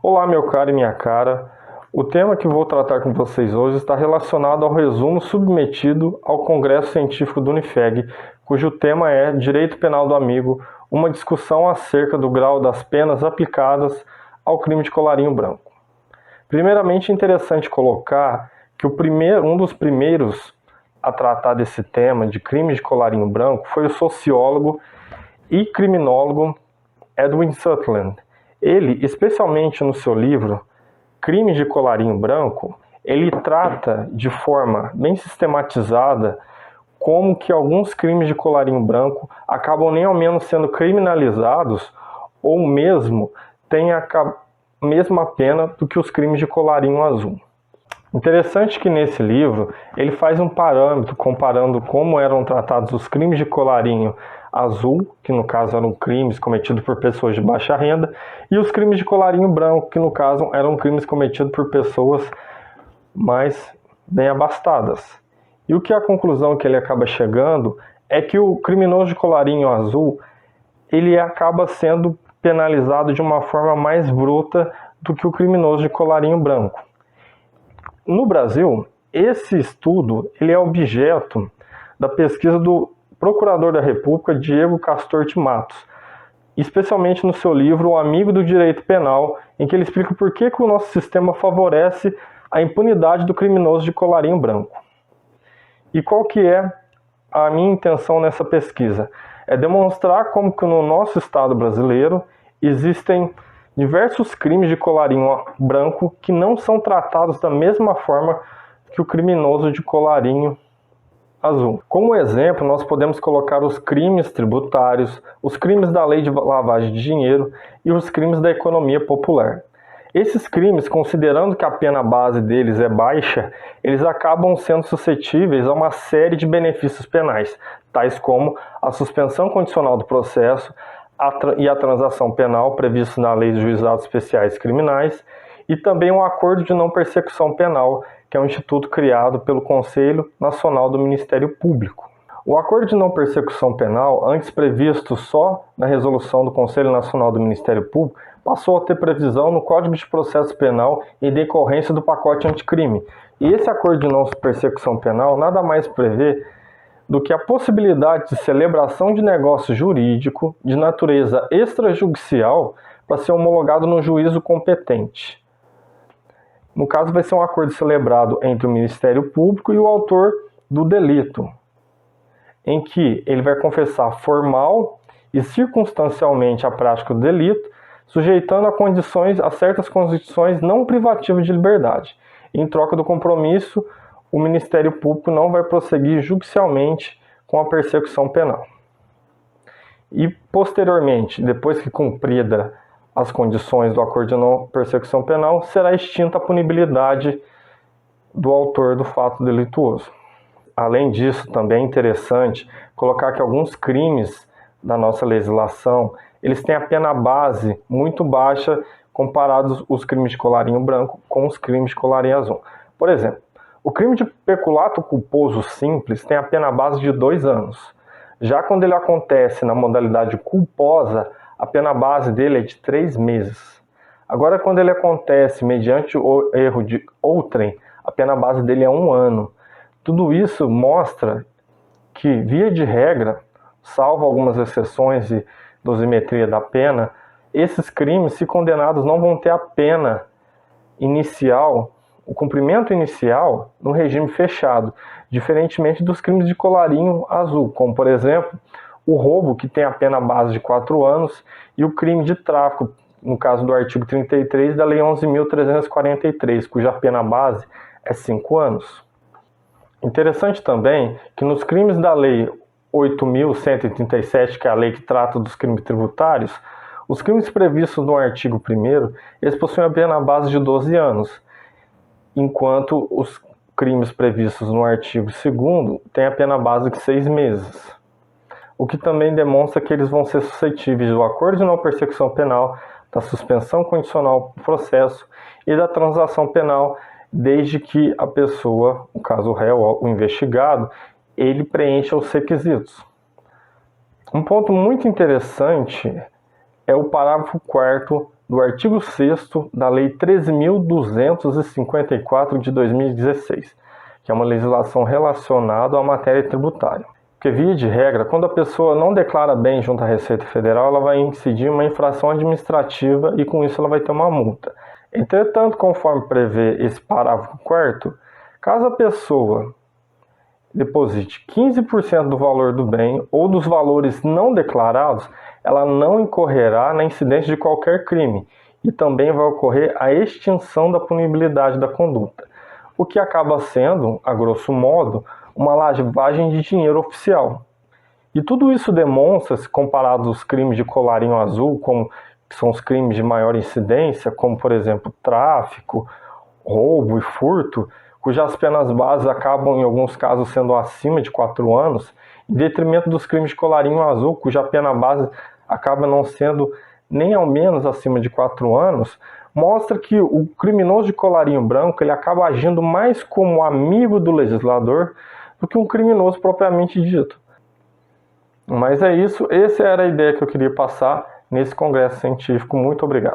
Olá, meu caro e minha cara. O tema que vou tratar com vocês hoje está relacionado ao resumo submetido ao Congresso Científico do Unifeg, cujo tema é Direito Penal do Amigo, uma discussão acerca do grau das penas aplicadas ao crime de colarinho branco. Primeiramente, é interessante colocar que um dos primeiros a tratar desse tema de crime de colarinho branco foi o sociólogo e criminólogo Edwin Sutherland. Ele, especialmente no seu livro Crimes de Colarinho Branco, ele trata de forma bem sistematizada como que alguns crimes de colarinho branco acabam nem ao menos sendo criminalizados ou mesmo têm a mesma pena do que os crimes de colarinho azul. Interessante que nesse livro ele faz um parâmetro comparando como eram tratados os crimes de colarinho azul, que no caso eram crimes cometidos por pessoas de baixa renda, e os crimes de colarinho branco, que no caso eram crimes cometidos por pessoas mais bem abastadas. E o que a conclusão que ele acaba chegando é que o criminoso de colarinho azul, ele acaba sendo penalizado de uma forma mais bruta do que o criminoso de colarinho branco. No Brasil, esse estudo ele é objeto da pesquisa do Procurador da República, Diego Castorte Matos, especialmente no seu livro O Amigo do Direito Penal, em que ele explica por que o nosso sistema favorece a impunidade do criminoso de colarinho branco. E qual que é a minha intenção nessa pesquisa? É demonstrar como que no nosso Estado brasileiro existem diversos crimes de colarinho branco que não são tratados da mesma forma que o criminoso de colarinho azul. Como exemplo, nós podemos colocar os crimes tributários, os crimes da lei de lavagem de dinheiro e os crimes da economia popular. Esses crimes, considerando que a pena base deles é baixa, eles acabam sendo suscetíveis a uma série de benefícios penais, tais como a suspensão condicional do processo e a transação penal previstos na Lei de Juizados Especiais Criminais, e também um acordo de não persecução penal, que é um instituto criado pelo Conselho Nacional do Ministério Público. O acordo de não persecução penal, antes previsto só na resolução do Conselho Nacional do Ministério Público, passou a ter previsão no Código de Processo Penal em decorrência do pacote anticrime. E esse acordo de não persecução penal nada mais prevê do que a possibilidade de celebração de negócio jurídico de natureza extrajudicial para ser homologado no juízo competente. No caso, vai ser um acordo celebrado entre o Ministério Público e o autor do delito, em que ele vai confessar formal e circunstancialmente a prática do delito, sujeitando a certas condições não privativas de liberdade. Em troca do compromisso, o Ministério Público não vai prosseguir judicialmente com a persecução penal. E, posteriormente, depois que cumprida as condições do acordo de não persecução penal, será extinta a punibilidade do autor do fato delituoso. Além disso, também é interessante colocar que alguns crimes da nossa legislação, eles têm a pena base muito baixa comparados os crimes de colarinho branco com os crimes de colarinho azul. Por exemplo, o crime de peculato culposo simples tem a pena base de 2 anos. Já quando ele acontece na modalidade culposa, a pena base dele é de 3 meses. Agora, quando ele acontece mediante o erro de outrem, a pena base dele é 1 ano. Tudo isso mostra que, via de regra, salvo algumas exceções de dosimetria da pena, esses crimes, se condenados, não vão ter a pena inicial, o cumprimento inicial, no regime fechado, diferentemente dos crimes de colarinho azul, como, por exemplo, o roubo, que tem a pena base de 4 anos, e o crime de tráfico, no caso do artigo 33 da Lei 11.343, cuja pena base é 5 anos. Interessante também que nos crimes da Lei 8.137, que é a lei que trata dos crimes tributários, os crimes previstos no artigo 1º, eles possuem a pena base de 12 anos, enquanto os crimes previstos no artigo 2º têm a pena base de 6 meses. O que também demonstra que eles vão ser suscetíveis do acordo de não persecução penal, da suspensão condicional do processo e da transação penal, desde que a pessoa, no caso o réu, o investigado, ele preencha os requisitos. Um ponto muito interessante é o parágrafo 4º do artigo 6º da Lei 13.254 de 2016, que é uma legislação relacionada à matéria tributária. Porque, via de regra, quando a pessoa não declara bem junto à Receita Federal, ela vai incidir uma infração administrativa e, com isso, ela vai ter uma multa. Entretanto, conforme prevê esse parágrafo 4º, caso a pessoa deposite 15% do valor do bem ou dos valores não declarados, ela não incorrerá na incidência de qualquer crime e também vai ocorrer a extinção da punibilidade da conduta, o que acaba sendo, a grosso modo, uma lavagem de dinheiro oficial. E tudo isso demonstra-se, comparado aos crimes de colarinho azul, que são os crimes de maior incidência, como, por exemplo, tráfico, roubo e furto, cujas penas base acabam, em alguns casos, sendo acima de 4 anos, em detrimento dos crimes de colarinho azul, cuja pena base acaba não sendo nem ao menos acima de 4 anos, mostra que o criminoso de colarinho branco ele acaba agindo mais como amigo do legislador do que um criminoso propriamente dito. Mas é isso, essa era a ideia que eu queria passar nesse congresso científico. Muito obrigado.